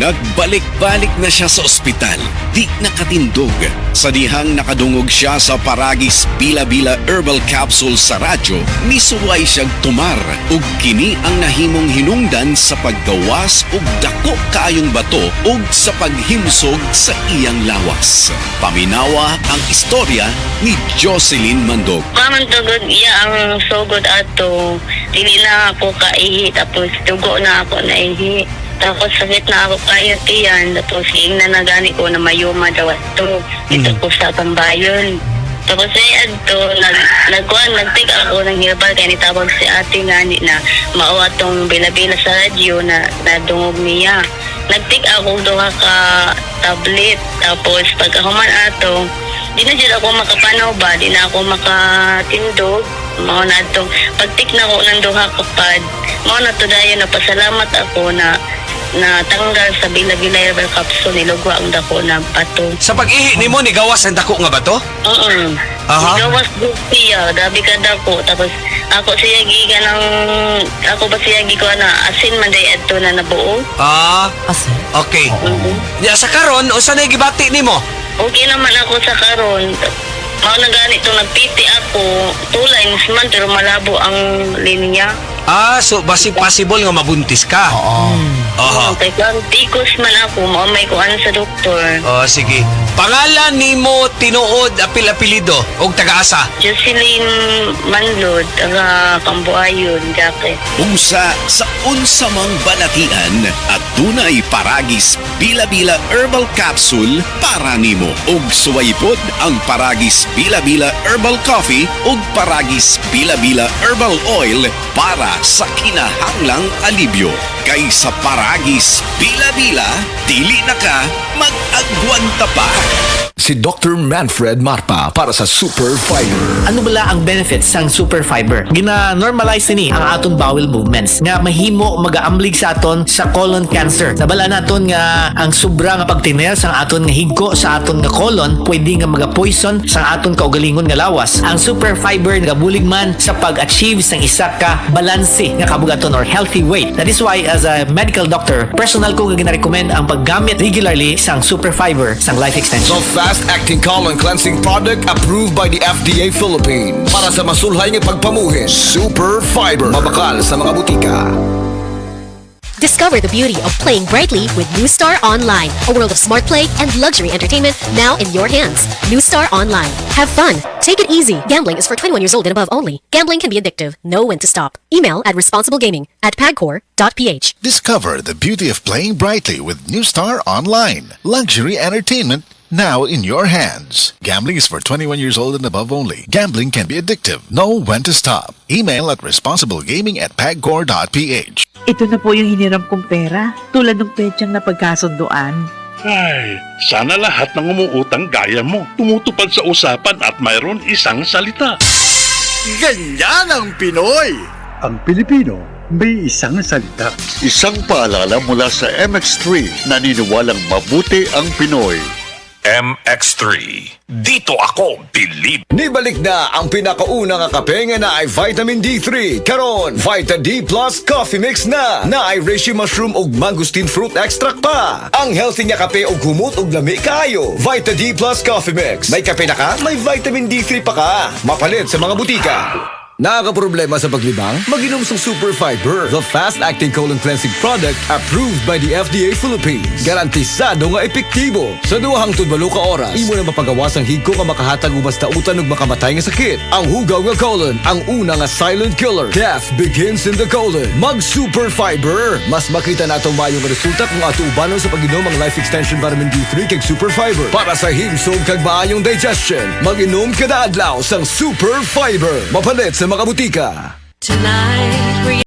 Nagbalik-balik na siya sa ospital, di nakatindog. Sa dihang nakadungog siya sa Paragis Bila-Bila Herbal Capsule sa radyo, misuway siyang tumar ug kini ang nahimong hinungdan sa paggawas ug dako kaayong bato ug sa paghimsog sa iyang lawas. Paminawa ang istorya ni Jocelyn Mandog. Kaman tugod iya ang sugod ato. Dili na ako kaihi, tapos dugo na ako naihi. Tapos sakit na ako kayo tiyan. Tapos ingnan na gani ko na mayuma daw ato. Dito ko sa Tambayon. Tapos ato, nagtik ako ng herbal kaya nitawag si ate ngani na maawa tong bila-bila sa radyo na nadungog niya. Nagtik ako duha ka tablet. Tapos pagkahuman ato, di na dyan ako makapanaw ba, di na ako makatindog. Mao na itong pagtik na ko ng duha kapad. Mao na to dayon, napasalamat ako na tanggal sa Bila-Bila Herbal Capsule, nilugwa ang dako na bato. Sa pag-ihi ni mo, nigawas ang dako nga bato? Aha. Nigawas siya, dabi ka dako. Tapos ako siya giga ng, ako ba siya giga na asin man day adto na nabuo. Asin? Okay. Ya, sa karon, usa na gibati ni mo? Okay naman ako sa karon. Mao na ganito, nagpiti ako. 2 lines man, pero malabo ang linya. So basi possible nga mabuntis ka? Aha. Kaya tikos man ako, maumay ko ano sa doktor. Sige. Pangalan ni mo tinuod apil-apilido og taga-asa? Jocelyn Manlod, taga Cambuayon, Jacket. Usa sa unsamang balatian at dunay Paragis Bila-Bila Herbal Capsule para nimo. Og suwaypod ang Paragis Bila-Bila Herbal Coffee ug Paragis Bila-Bila Herbal Oil para sa kinahanglang alibyo. Kay sa Paragis Bila-Bila, dili na ka mag-agwanta pa. Si Dr. Manfred Marpa para sa Super Fiber. Ano bala ang benefits sang super fiber? Gina-normalize ni ang aton bowel movements nga mahimo magaamblig sa aton sa colon cancer. Nabala naton nga ang sobra nga pagtiner sang aton nga higko sa aton nga colon pwede nga maga-poison sang aton kaugalingon nga lawas. Ang super fiber nagabulig man sa pag-achieve sang isa ka balanse nga kabugaton or healthy weight. That is why as a medical doctor, personal ko nga gina-recommend ang paggamit regularly sang super fiber sang life extension. The fast-acting colon cleansing product approved by the FDA Philippines. Para sa masulhay nga pagpamuhin, Super Fiber. Mabakal sa mga butika. Discover the beauty of playing brightly with New Star Online, a world of smart play and luxury entertainment now in your hands. New Star Online. Have fun. Take it easy. Gambling is for 21 years old and above only. Gambling can be addictive. Know when to stop. Email at responsiblegaming@pagcor.ph. Discover the beauty of playing brightly with New Star Online. Luxury entertainment now in your hands. Gambling is for 21 years old and above only. Gambling can be addictive. Know when to stop. Email at responsiblegaming@pagcor.ph. Ito na po yung hiniram kong pera, tulad ng petsang napagkasunduan. Ay, sana lahat ng umuutang gaya mo tumutupad sa usapan at mayroon isang salita. Ganyan ang Pinoy! Ang Pilipino may isang salita. Isang paalala mula sa MX3, naniniwalang mabuti ang Pinoy. MX3. Dito ako believe. Nibalik na ang pinakauna nga kape nga na ay vitamin D3. Karon, Vita D Plus Coffee Mix na ay reishi mushroom ug mangosteen fruit extract pa. Ang healthy nga kape ug humot ug lami kayo. Vita D Plus Coffee Mix. May kape na ka, may vitamin D3 pa ka. Mapalit sa mga butika. Nakakaproblema sa paglibang? Mag-inom sa Super Fiber, the fast-acting colon cleansing product approved by the FDA Philippines. Garantisado nga epektibo. Sa duhang tudbalo ka oras, imo na mapagawas ang higko nga makahatag og basta utan ug makamatay nga sakit. Ang hugaw nga colon, ang una nga silent killer. Death begins in the colon. Mag-Super Fiber. Mas makita natong mayong resulta kung ato ubanon sa pag-inom ang Life Extension Vitamin D3 kag Super Fiber. Para sa himsog kag maayong digestion, mag-inom kada adlaw sang Super Fiber. Mapalit sa mga butika. Tonight